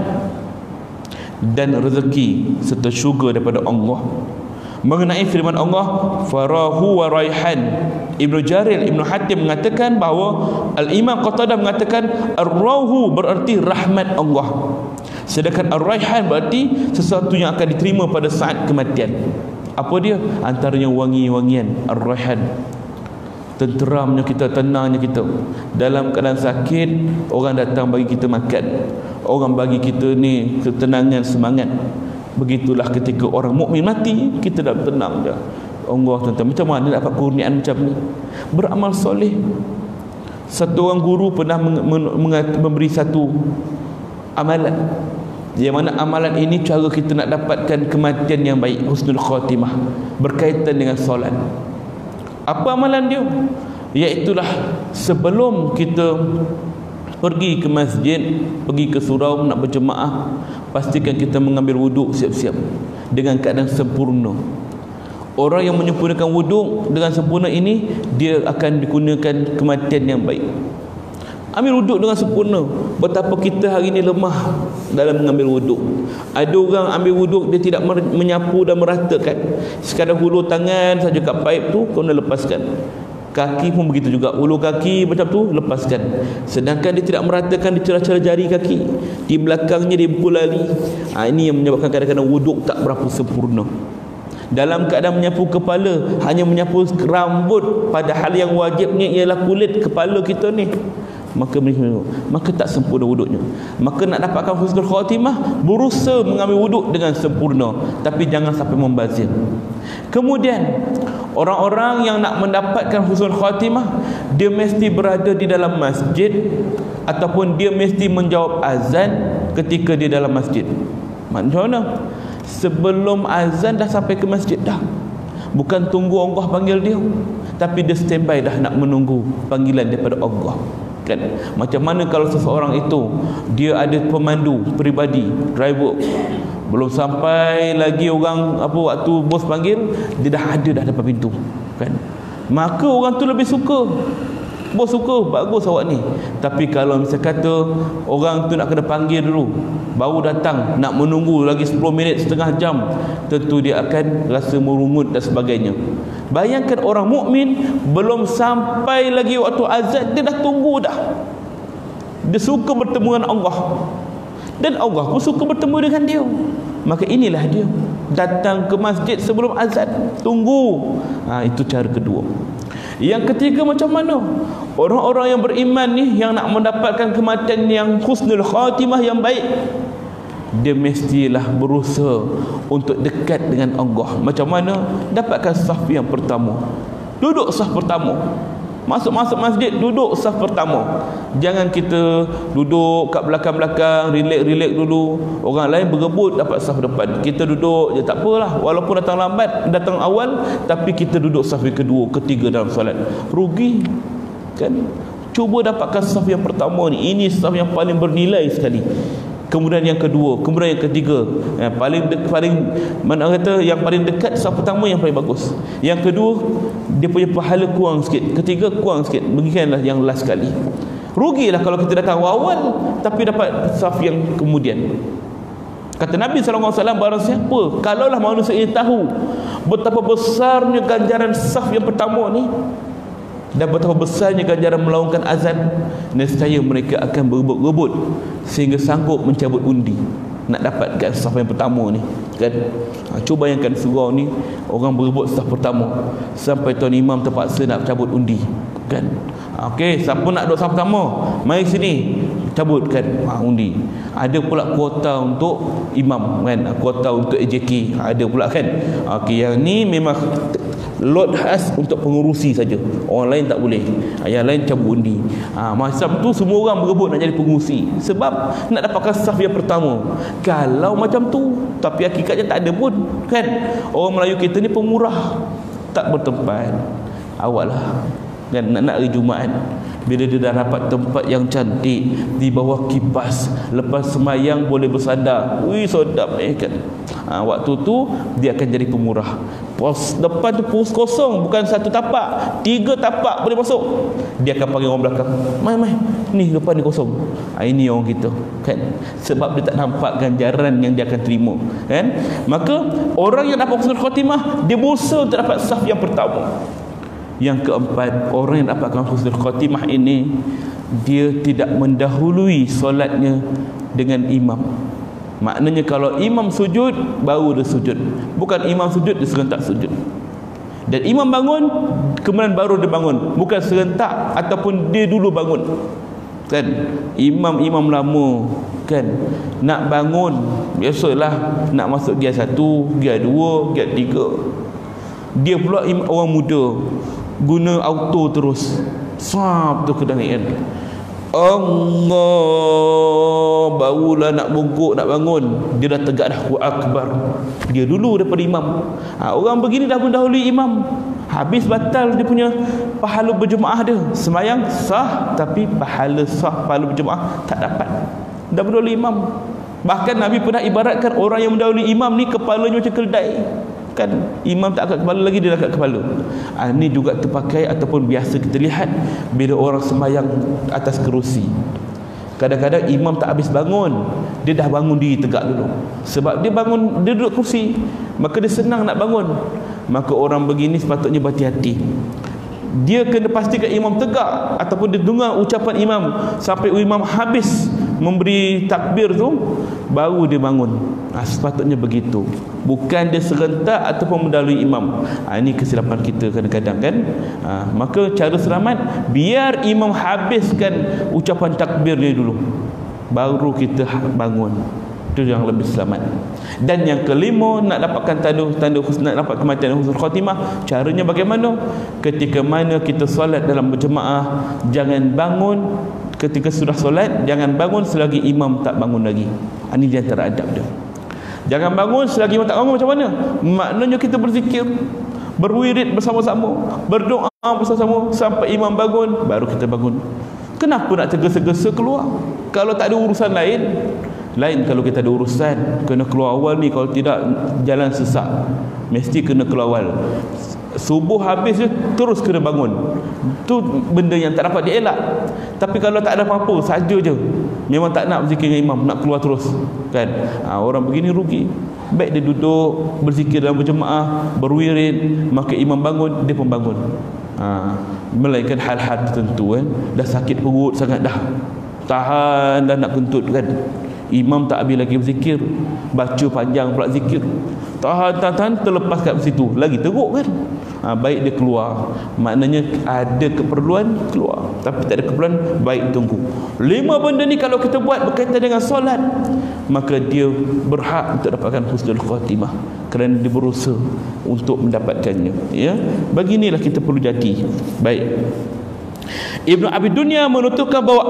A: dan rezeki serta syurga daripada Allah. Mengenai firman Allah farahu wa raihan, Ibnu Jarir, Ibnu Hatim mengatakan bahawa Al-Imam Qatadah mengatakan ar-rauhu berarti rahmat Allah, sedangkan ar-raihan berarti sesuatu yang akan diterima pada saat kematian. Apa dia? Antaranya wangi-wangian. Ar-raihan, tenteramnya kita, tenangnya kita. Dalam keadaan sakit, orang datang bagi kita makan, orang bagi kita ni ketenangan, semangat. Begitulah ketika orang mukmin mati, kita dah tenang dah. Allah, tuan-tuan, macam mana dapat kurniaan macam ni? Beramal soleh. Satu orang guru pernah memberi satu amalan, yang mana amalan ini cara kita nak dapatkan kematian yang baik, husnul khatimah, berkaitan dengan solat. Apa amalan dia? Iaitulah sebelum kita pergi ke masjid, pergi ke surau nak berjemaah, pastikan kita mengambil wuduk siap-siap dengan keadaan sempurna. Orang yang menyempurnakan wuduk dengan sempurna ini, dia akan digunakan kematian yang baik. Ambil wuduk dengan sempurna. Betapa kita hari ini lemah dalam mengambil wuduk. Ada orang ambil wuduk, dia tidak menyapu dan meratakan. Sekadar hulur tangan saja kat paip tu, kemudian lepaskan. Kaki pun begitu juga, ulu kaki macam tu, lepaskan. Sedangkan dia tidak meratakan di celah-celah jari kaki, di belakangnya dia berkulali. Ini yang menyebabkan kadang-kadang wuduk tak berapa sempurna. Dalam keadaan menyapu kepala, hanya menyapu rambut, padahal yang wajibnya ialah kulit kepala kita ni, maka tak sempurna wuduknya. Maka nak dapatkan husnul khatimah, berusaha mengambil wuduk dengan sempurna, tapi jangan sampai membazir. Kemudian orang-orang yang nak mendapatkan husnul khatimah, dia mesti berada di dalam masjid ataupun dia mesti menjawab azan ketika dia dalam masjid. Macam mana? Sebelum azan dah sampai ke masjid dah. Bukan tunggu Allah panggil dia, tapi dia standby dah nak menunggu panggilan daripada Allah. Kan? Macam mana kalau seseorang itu dia ada pemandu peribadi, driver, belum sampai lagi orang waktu bos panggil, dia dah ada dah depan pintu, kan? Maka orang tu lebih suka. Bos suka, bagus awak ni. Tapi kalau misalnya kata orang tu nak kena panggil dulu, baru datang, nak menunggu lagi 10 minit, setengah jam, tentu dia akan rasa merungut dan sebagainya. Bayangkan orang mukmin belum sampai lagi waktu azan, dia dah tunggu dah. Dia suka bertemu dengan Allah, dan Allah pun suka bertemu dengan dia. Maka inilah dia, datang ke masjid sebelum azan, tunggu. Itu cara kedua. Yang ketiga, macam mana orang-orang yang beriman ni, yang nak mendapatkan kematian yang husnul khatimah, yang baik, dia mestilah berusaha untuk dekat dengan Allah. Macam mana? Dapatkan saf yang pertama, duduk saf pertama. Masuk masjid, duduk saf pertama. Jangan kita duduk kat belakang-belakang, relax dulu. Orang lain berebut dapat saf depan, kita duduk je, tak apalah. Walaupun datang lambat, datang awal, tapi kita duduk saf yang kedua, ketiga dalam solat. Rugi, kan? Cuba dapatkan saf yang pertama ni. Ini saf yang paling bernilai sekali. Kemudian yang kedua, kemudian yang ketiga. Mana kata yang paling dekat saf pertama yang paling bagus. Yang kedua, dia punya pahala kurang sikit. Ketiga kurang sikit. Beginilah yang last sekali. Rugilah kalau kita datang awal tapi dapat saf yang kemudian. Kata Nabi SAW, barang siapa, kalaulah manusia ini tahu betapa besarnya ganjaran saf yang pertama ni dan betapa besarnya ganjaran melaungkan azan, nescaya mereka akan berebut-rebut sehingga sanggup mencabut undi nak dapatkan saf yang pertama ni, kan? Cuba bayangkan surau ni, orang berebut saf pertama sampai tuan imam terpaksa nak cabut undi, kan? Okey, siapa nak duduk saf pertama, mari sini, cabut, kan? Undi. Ada pula kuota untuk imam, kan? Kuota untuk AJK ada pula, kan? Okey, yang ni memang lot khas untuk pengurusi saja, orang lain tak boleh. Yang lain cabut undi. Macam tu semua orang berebut nak jadi pengurusi sebab nak dapatkan saf yang pertama. Kalau macam tu, tapi hakikatnya tak ada pun, kan? Orang Melayu kita ni pemurah, tak bertempat. Awaklah, kan, nak hari Jumaat, bila dia dah dapat tempat yang cantik di bawah kipas, lepas semayang boleh bersandar, sedap, kan? Waktu tu dia akan jadi pemurah. Pos depan tu pos kosong, bukan satu tapak, 3 tapak boleh masuk. Dia akan panggil orang belakang, mai ni depan ni kosong. Ini orang kita, kan? Sebab dia tak nampak ganjaran yang dia akan terima, kan? Maka orang yang dapat husnul khatimah, dia berusaha untuk dapat saf yang pertama. Yang keempat, orang yang dapatkan husnul khatimah ini, dia tidak mendahului solatnya dengan imam. Maknanya kalau imam sujud, baru dia sujud. Bukan imam sujud, dia serentak sujud. Dan imam bangun, kemudian baru dia bangun. Bukan serentak ataupun dia dulu bangun, kan? Imam lama, kan, nak bangun, biasalah nak masuk gear 1, gear 2, gear 3. Dia pula orang muda, guna auto terus, sap tu kena naik, kan? Allah, barulah nak bungkuk, nak bangun, dia dah tegak dah, Allahu Akbar. Dia dulu daripada imam. Orang begini dah mendahului imam, habis batal dia punya pahala berjemaah dia. Semayang sah, tapi pahala sah, pahala berjemaah tak dapat, dah mendahului imam. Bahkan Nabi pernah ibaratkan orang yang mendahului imam ni kepalanya macam keldai, kan? Imam tak angkat kepala lagi, dia dah angkat kepala. Ini juga terpakai ataupun biasa kita lihat bila orang sembahyang atas kerusi. Kadang-kadang imam tak habis bangun, dia dah bangun diri tegak dulu. Sebab dia bangun, dia duduk kerusi, maka dia senang nak bangun. Maka orang begini sepatutnya berhati-hati. Dia kena pastikan imam tegak ataupun dia dengar ucapan imam sampai imam habis memberi takbir tu, baru dia bangun. Sepatutnya begitu, bukan dia serentak ataupun mendahului imam. Ini kesilapan kita kadang-kadang, kan? Maka cara selamat, biar imam habiskan ucapan takbir dia dulu, baru kita bangun. Itu yang lebih selamat. Dan yang kelima, nak dapatkan tanda nak dapat kematian husnul khatimah, caranya bagaimana? Ketika mana kita solat dalam berjemaah, jangan bangun ketika sudah solat, jangan bangun selagi imam tak bangun lagi. Ini di antara adab dia. Jangan bangun selagi imam tak bangun. Macam mana? Maknanya kita berzikir, berwirid bersama-sama, berdoa bersama-sama sampai imam bangun, baru kita bangun. Kenapa nak tergesa-gesa keluar? Kalau tak ada urusan lain kalau kita ada urusan, kena keluar awal ni, kalau tidak jalan sesak, mesti kena keluar awal. Subuh habis je terus kena bangun. Tu benda yang tak dapat dielak. Tapi kalau tak ada apa-apa, saja je, memang tak nak berzikir dengan imam, nak keluar terus, kan? Orang begini rugi. Baik dia duduk berzikir dalam berjemaah, berwirid, maka imam bangun, dia pun bangun. Melainkan hal-hal tertentu, kan, dah sakit perut sangat dah, tahan dah nak kentut, kan, imam tak habis lagi berzikir, baca panjang pula zikir, tahan terlepas kat situ, lagi teruk, kan. Baik dia keluar, maknanya ada keperluan keluar, tapi tak ada keperluan, baik tunggu. 5 benda ni kalau kita buat berkaitan dengan solat, maka dia berhak untuk dapatkan husnul khatimah, kerana dia berusaha untuk mendapatkannya, ya. Beginilah kita perlu jadi. Baik, Ibnu Abi Dunya menuturkan bahawa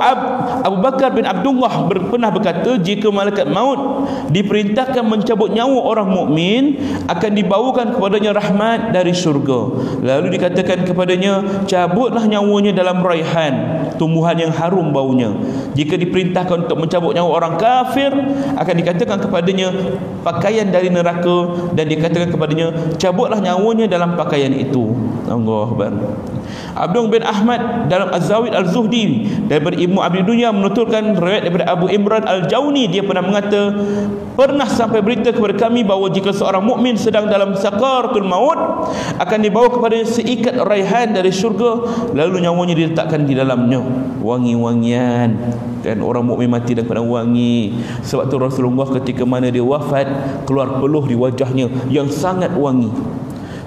A: Abu Bakar bin Abdullah pernah berkata, jika malaikat maut diperintahkan mencabut nyawa orang mukmin, akan dibawakan kepadanya rahmat dari syurga. Lalu dikatakan kepadanya, cabutlah nyawanya dalam raihan, tumbuhan yang harum baunya. Jika diperintahkan untuk mencabut nyawa orang kafir, akan dikatakan kepadanya pakaian dari neraka, dan dikatakan kepadanya, cabutlah nyawanya dalam pakaian itu. Allahu Akbar. Abdul bin Ahmad dalam Az-Zawid Al-Zuhdi daripada Ibnu Abi Dunya menuturkan riwayat daripada Abu Imran Al-Jauni, dia pernah mengata, pernah sampai berita kepada kami bahawa jika seorang mukmin sedang dalam sakaratul maut, akan dibawa kepadanya seikat raihan dari syurga, lalu nyawanya diletakkan di dalamnya. Wangi-wangian, kan, orang mukmin mati dalam keadaan wangi. Sebab tu Rasulullah ketika mana dia wafat, keluar peluh di wajahnya yang sangat wangi.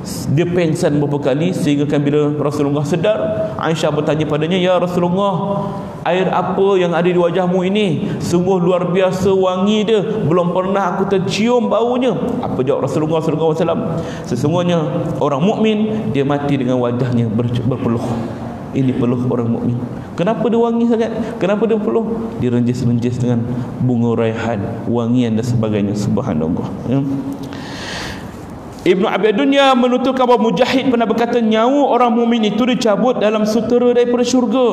A: Dia pengsan beberapa kali, sehingga kan bila Rasulullah sedar, Aisyah bertanya padanya, ya Rasulullah, air apa yang ada di wajahmu ini? Sungguh luar biasa wangi dia, belum pernah aku tercium baunya. Apa jawab Rasulullah SAW? Sesungguhnya orang mukmin dia mati dengan wajahnya berpeluh. Ini peluh orang mukmin. Kenapa dia wangi sangat? Kenapa dia peluh? Dia renjis-renjis dengan bunga raihan, wangian dan sebagainya. Subhanallah, ya. Ibnu Abi Dunya menuturkan bahawa Mujahid pernah berkata, nyawa orang mukmin itu dicabut dalam sutera daripada syurga.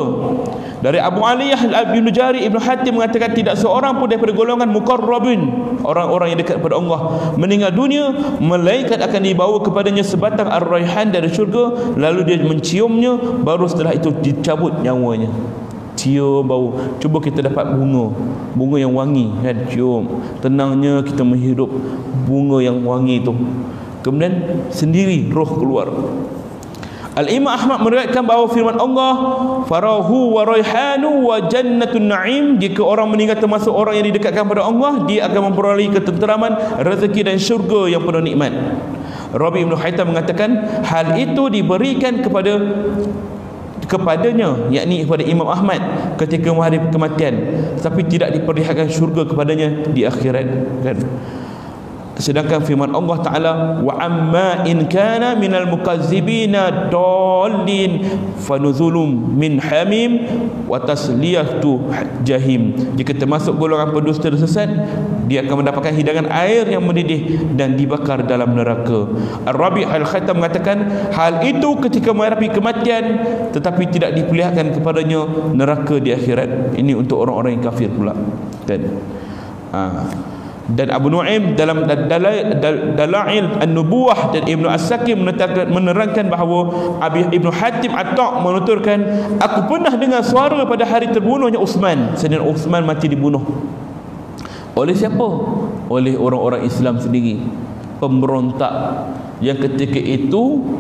A: Dari Abu Aliyah Ibnu Jari Ibnu Hatim mengatakan, tidak seorang pun daripada golongan muqarrabin, orang-orang yang dekat kepada Allah, meninggal dunia, malaikat akan dibawa kepadanya sebatang ar-raihan dari syurga, lalu dia menciumnya, baru setelah itu dicabut nyawanya. Cium bau, cuba kita dapat bunga yang wangi, kan, cium, tenangnya kita menghirup bunga yang wangi itu, kemudian sendiri roh keluar. Al-Imam Ahmad meriwayatkan bahawa firman Allah, farahu wa raihanu wa jannatun na'im, jika orang meninggal termasuk orang yang didekatkan pada Allah, dia akan memperoleh ketenteraman, rezeki dan syurga yang penuh nikmat. Rabi Ibn Haytham mengatakan, hal itu diberikan kepadanya, yakni kepada Imam Ahmad ketika menghadapi kematian, tapi tidak diperlihatkan syurga kepadanya di akhirat, kan. Sedangkan firman Allah Ta'ala, wa amma in kana minal mukazzibina dallin fanuzulum min hamim wa tasliyatu jahim, jika termasuk golongan pendusta dan sesat, dia akan mendapatkan hidangan air yang mendidih dan dibakar dalam neraka. Ar-Rabi' Al-Khatam mengatakan, hal itu ketika menghadapi kematian, tetapi tidak diperlihatkan kepadanya neraka di akhirat. Ini untuk orang-orang yang kafir pula, kan. Dan Abu Nu'aim dalam Dalail An-Nubuwah dan Ibnu As-Sakir menerangkan bahawa Ibnu Hatim At-Ta' menuturkan, aku pernah dengar suara pada hari terbunuhnya Uthman. Sayyidina Uthman mati dibunuh oleh siapa? Oleh orang-orang Islam sendiri, pemberontak yang ketika itu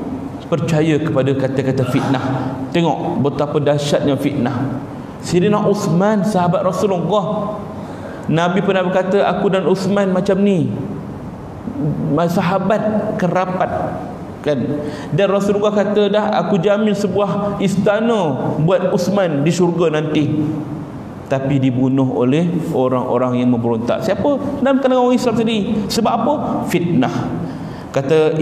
A: percaya kepada kata-kata fitnah. Tengok betapa dahsyatnya fitnah. Sayyidina Uthman, sahabat Rasulullah, Nabi pernah berkata, aku dan Uthman macam ni, sahabat kerapat, kan. Dan Rasulullah kata, dah aku jamin sebuah istana buat Uthman di syurga nanti. tapi dibunuh oleh orang-orang yang memberontak. Siapa? Dalam kalangan orang Islam sendiri. Sebab apa? Fitnah. Kata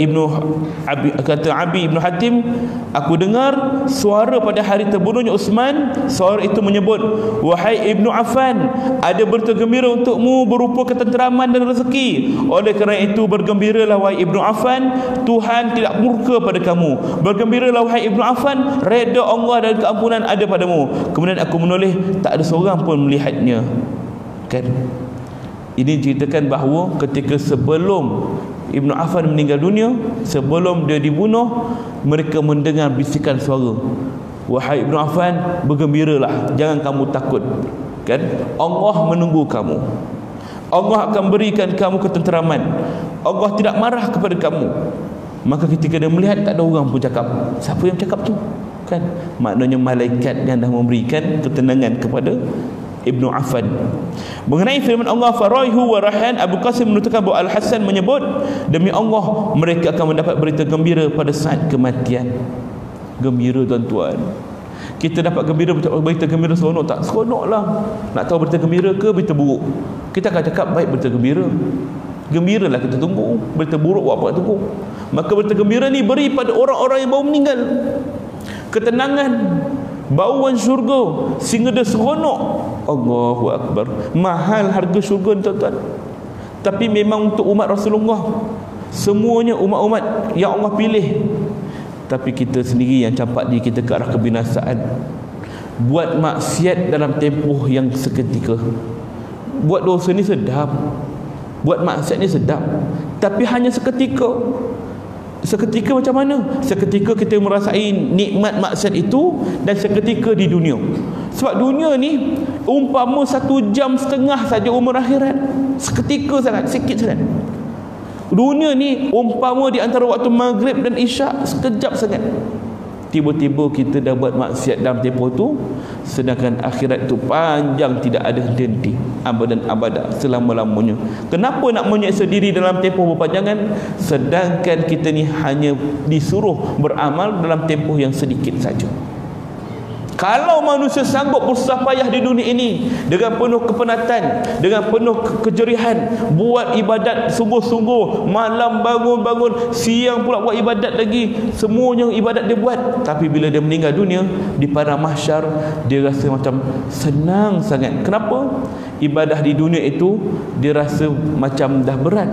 A: Abi Ibn Hatim, aku dengar suara pada hari terbunuhnya Uthman. Suara itu menyebut, wahai Ibnu Affan, ada berita gembira untukmu berupa ketenteraman dan rezeki. Oleh kerana itu bergembiralah wahai Ibnu Affan, Tuhan tidak murka pada kamu. Bergembiralah wahai Ibnu Affan, redha Allah dan keampunan ada padamu. Kemudian aku menulis, tak ada seorang pun melihatnya. Kan? Ini ceritakan bahawa ketika sebelum Ibnu Affan meninggal dunia, sebelum dia dibunuh, mereka mendengar bisikan suara, wahai Ibnu Affan, bergembiralah, jangan kamu takut. Kan? Allah menunggu kamu. Allah akan berikan kamu ketenteraman. Allah tidak marah kepada kamu. Maka ketika dia melihat, tak ada orang pun cakap. Siapa yang cakap tu? Kan? Maknanya malaikat yang dah memberikan ketenangan kepada Ibnu Affan. Mengenai firman Allah faraihu wa rahan, Abu Qasim menuturkan bahawa Al-Hasan menyebut, demi Allah mereka akan mendapat berita gembira pada saat kematian. Gembira tuan-tuan. Kita dapat berita gembira seronok tak? Seronoklah. Nak tahu berita gembira ke berita buruk? Kita akan cakap baik berita gembira. Gembiralah kita tunggu. Berita buruk buat apa tunggu? Maka berita gembira ni beri pada orang-orang yang baru meninggal ketenangan, bauan syurga sehingga dia seronok. Allahu Akbar. Mahal harga syurga ni tuan-tuan. Tapi memang untuk umat Rasulullah, semuanya umat-umat yang Allah pilih. Tapi kita sendiri yang campak diri kita ke arah kebinasaan. Buat maksiat dalam tempoh yang seketika. Buat dosa ni sedap, buat maksiat ni sedap, tapi hanya seketika. Seketika macam mana? Seketika kita merasai nikmat maksiat itu, dan seketika di dunia. Sebab dunia ni umpama 1 jam setengah saja umur akhirat. Seketika sangat, sikit sangat. Dunia ni umpama di antara waktu maghrib dan isyak, sekejap sangat. Tiba-tiba kita dah buat maksiat dalam tempoh tu, sedangkan akhirat tu panjang, tidak ada henti-henti, abadan abada, selama-lamanya. Kenapa nak menyiksa diri dalam tempoh berpanjangan, sedangkan kita ni hanya disuruh beramal dalam tempoh yang sedikit saja. Kalau manusia sanggup bersusah payah di dunia ini dengan penuh kepenatan, dengan penuh kejerihan, buat ibadat sungguh-sungguh, malam bangun-bangun, siang pula buat ibadat lagi, semuanya ibadat dia buat, tapi bila dia meninggal dunia di padang mahsyar, dia rasa macam senang sangat. Kenapa? Ibadah di dunia itu dia rasa macam dah berat,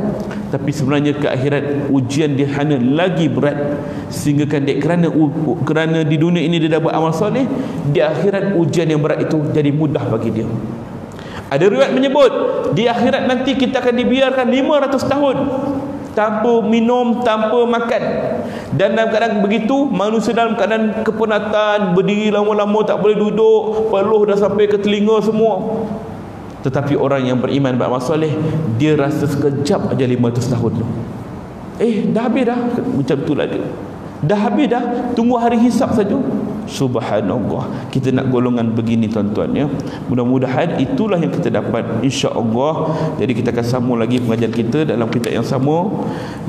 A: tapi sebenarnya ke akhirat ujian dia hanya lagi berat. Sehingga kan kerana di dunia ini dia dah buat amal soleh, di akhirat ujian yang berat itu jadi mudah bagi dia. Ada riwayat menyebut di akhirat nanti kita akan dibiarkan 500 tahun tanpa minum, tanpa makan. Dan dalam keadaan begitu, manusia dalam keadaan kepenatan, berdiri lama-lama, tak boleh duduk, peluh dah sampai ke telinga semua. Tetapi orang yang beriman beramal soleh, dia rasa sekejap aja 500 tahun tu. Dah habis dah. Macam itulah dia. Dah habis dah, tunggu hari hisap saja. Subhanallah. Kita nak golongan begini tuan-tuan ya. Mudah-mudahan itulah yang kita dapat, insya-Allah. Jadi kita akan sambung lagi pengajian kita dalam kitab yang sama,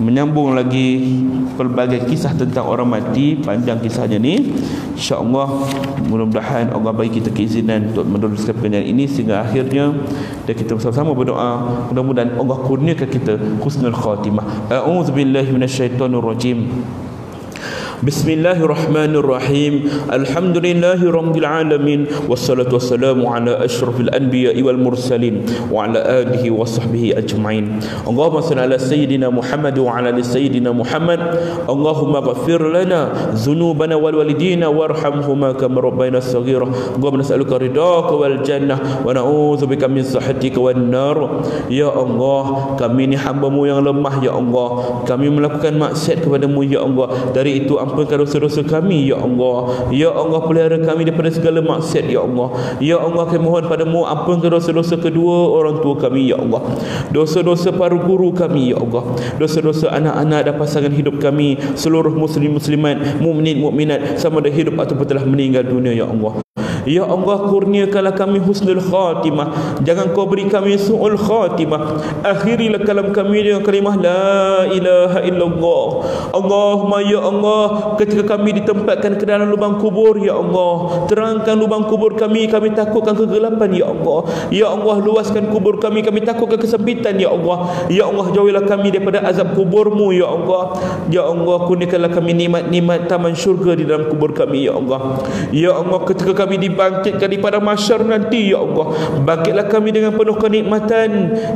A: menyambung lagi pelbagai kisah tentang orang mati. Panjang kisahnya ni, insya-Allah. Mudah-mudahan Allah bagi kita keizinan untuk meneruskan pengajian ini sehingga akhirnya, dan kita bersama-sama berdoa mudah-mudahan Allah kurniakan kita husnul khatimah. A'udzubillahi minasyaitonirrajim. Bismillahirrahmanirrahim. Alhamdulillahirabbil alamin, wassalatu wassalamu ala asyrafil anbiya'i wal mursalin wa ala alihi wa sahbihi ajmain. Allahumma shalli ala sayyidina Muhammad wa ala ali sayyidina Muhammad. Allahumma ighfir lana dhunubana wal walidina warhamhuma kama rabbayana shaghira. Allahumma nas'aluka ridhaka wal jannah wa na'udzubika min sakhatika wan nar. Ya Allah, kami ni hamba-Mu yang lemah ya Allah. Kami melakukan maksiat kepada-Mu ya Allah. Dari itu ampunkan dosa-dosa kami ya Allah. Ya Allah, pelihara kami daripada segala maksiat ya Allah. Ya Allah, kami mohon padamu ampunkan dosa-dosa kedua orang tua kami ya Allah. Dosa-dosa para guru kami ya Allah. Dosa-dosa anak-anak dan pasangan hidup kami, seluruh muslim muslimat, mukminin mukminat, sama ada hidup ataupun telah meninggal dunia ya Allah. Ya Allah, kurniakanlah kami husnul khatimah, jangan kau beri kami su'ul khatimah. Akhirilah kalam kami dengan kalimah la ilaha illallah. Allahumma ya Allah, ketika kami ditempatkan ke dalam lubang kubur, ya Allah, terangkan lubang kubur kami takutkan kegelapan, ya Allah. Ya Allah, luaskan kubur kami takutkan kesempitan, ya Allah. Ya Allah, jauhilah kami daripada azab kuburmu, ya Allah. Ya Allah, kurniakanlah kami nikmat-nikmat taman syurga di dalam kubur kami, ya Allah. Ya Allah, ketika kami dibangkitkan di pada mahsyar nanti, ya Allah, bangkitlah kami dengan penuh kenikmatan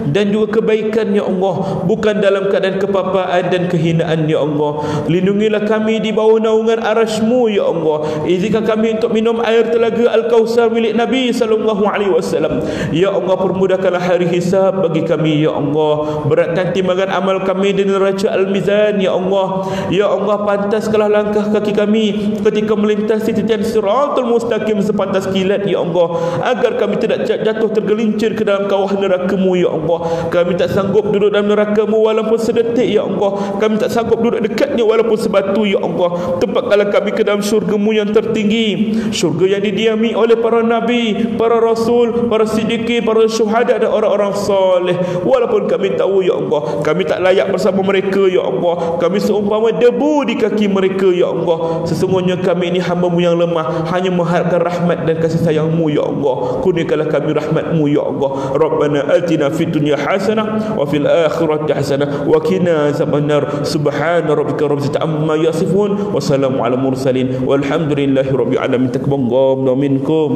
A: dan juga kebaikan, ya Allah, bukan dalam keadaan kepapaan dan kehinaan, ya Allah. Lindungilah kami di bawah naungan arasy-Mu, ya Allah. Izinkan kami untuk minum air telaga Al-Kautsar milik Nabi sallallahu alaihi wasallam. Ya Allah, permudahkanlah hari hisab bagi kami, ya Allah. Beratkan timbangan amal kami di neraca Al-Mizan, ya Allah. Ya Allah, pantaskanlah langkah kaki kami ketika melintasi titian siratal mustaqim sepantas kilat, ya Allah, agar kami tidak jatuh tergelincir ke dalam kawah neraka-Mu, ya Allah. Kami tak sanggup duduk dalam neraka-Mu walaupun sedetik, ya Allah. Kami tak sanggup duduk dekatnya walaupun sebatu, ya Allah. Tempatkanlah kami ke dalam syurga-Mu yang tertinggi, syurga yang didiami oleh para nabi, para rasul, para siddiqin, para syuhada dan orang-orang soleh. Walaupun kami tahu, ya Allah, kami tak layak bersama mereka, ya Allah. Kami seumpama debu di kaki mereka, ya Allah. Sesungguhnya kami ini hamba-Mu yang lemah, hanya mengharapkan rahmat dan kasih sayang-Mu, ya Allah. Kurniakanlah kami rahmat-Mu, ya Allah. Rabbana atina fid dunya hasanah wa fil akhirati hasanah wa qina azabannar. Subhana rabbika rabbil izzati amma yasifun wa salamun alal mursalin walhamdulillahi rabbil alamin. Takabbalallahu minkum.